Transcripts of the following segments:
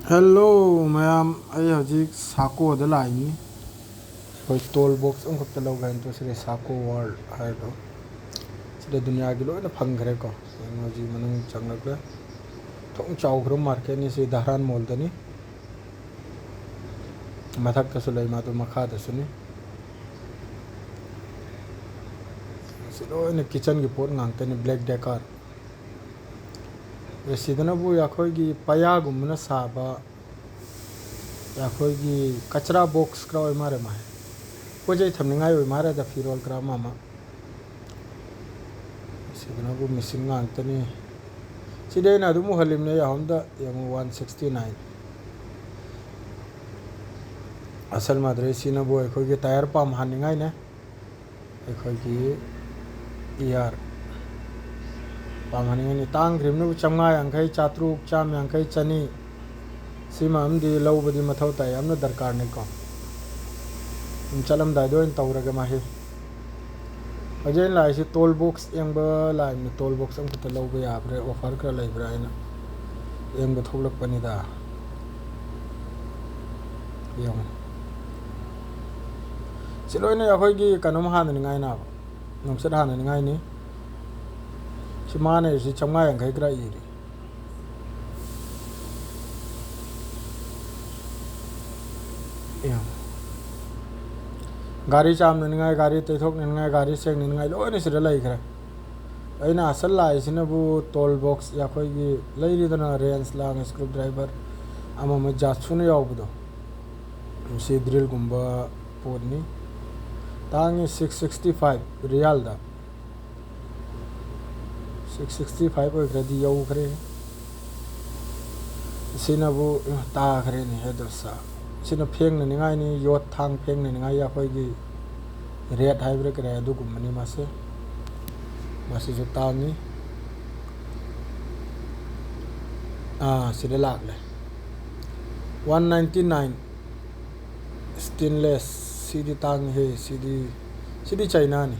Hello, ma'am. I have just Saco the line. So toll box on the log and to say Saco world. I do. So the dunya gilo in a pangreco. And was even Changaga. Tong Chow from Market is a Dahrain Mall. Matak Sulaima to Makata Sunni. So in the kitchen report Nantani Black Decor. Residanabu Yakogi Payagumuna Saba. Yakogi Kachara box crow marama. Pojay Tamingai Mara the Firol Gramama. Sidanabu missing Anthony. Sidena Dumu Halimne Honda Yamu 169. Asal Madre Sinabu Ekogi tire palm Haningaina Ekogi ER Pamani Tang Grimnu Changa and Kai Chatru Cham and Kai Chani Simam the Lawba Matota Yam the Darkarnico. In Chalam Dado and Tauragamahi. Again, like a toll box, Ember, like the toll box and the Lawba of Harker Library. Em the Tolok Panida. Young. Siloina Yahogi Kanumhan and Naina. Numsadan and Naini. Shimana is the Chamai and Kagra Iri. Gari Cham Ningai Gari Tetok Ningai Gari Sang Ningai Loan is the lake. Aina Asala is in a boot, toll box, Yakogi, Lady than a rains long a screwdriver. I'm a Jasuni Obudo. You see drill Gumba Podni. Tang is 665 Rialda. 665 already Yokre. Sinabu Tagreni Headersa. Sina Ping and Ningani, your tongue ping and Naya Hogi Red Hybrid Dugumani Mase Masizutani. Sidelagle 199 stainless CD Tang He CD Chinani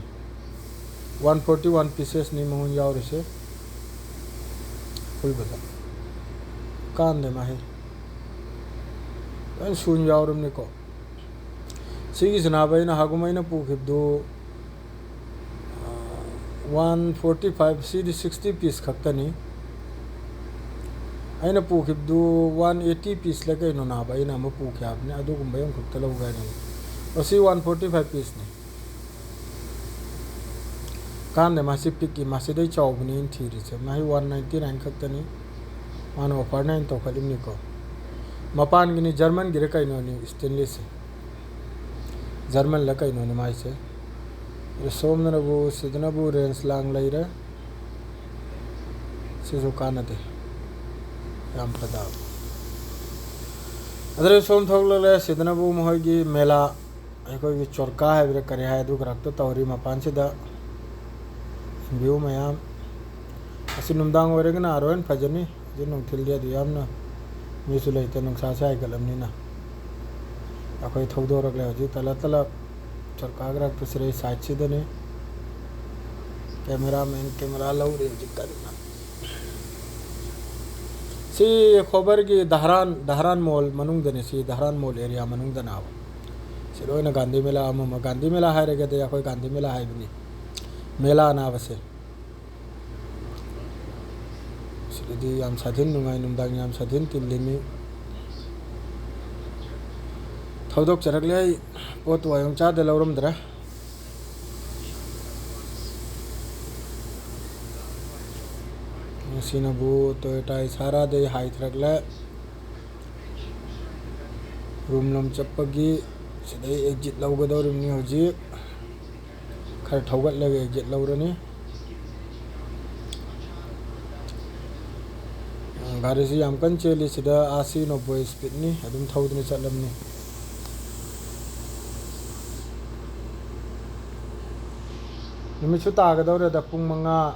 141 pieces Nimun Yaurise Fulbata Can de Mahe. And soon Yaurum Nico. See is Naba in a Hagumina Pukip do 145 CD 60 piece Kaptani. I know Pukip do 180 piece like I know Naba in a Mapukab, Nadugum Bayam Kuptalo. Or see 145 piece. Can the massive picky Maside Chowbini in theories, my 199 Kaptani, one of our 9 to Kalimnico. Mapan gini German gireka inoni stainless German laka inoni maise somnabu sidnabu rains lang laira sizukanate yam pradab adre som thoglale sidnabu mohogi mela ekoi chorka hai bre kare hai du rakto tawri mapan sida view mayam asinumdang oregna aroen phajani jinung thildia du yamna Usually, the Nuxasa Galamina. A quite Hodor Talatala Chorkagra to say side Sidney cameraman camera loud. See Hobergi Dahrain Mall, Manung the Nisi, Dahrain Mall area, Manung the Now. Siloina Gandimela, Mama Gandimela Harega, the Yako Gandimela Hibni. Mela Navase. Jadi am sadin nungai numdang am sadin tilini thodok charagle pot wayong cha de laurum dra sinabu Toyota sara de hai thragle room lam chappagi sidai exit laugadorum ni hoji khar thogat lage exit laurani Garisi am kan cheli sida asi no boy speed ni adum thaudni chalam ni nimi chuta ga dawre da pung manga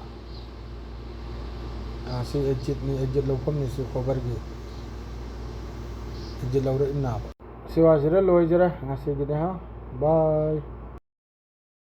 asi exit lawpham ni su cover gi exit lawre inna siwa sira loy jara ngasi gi ha bye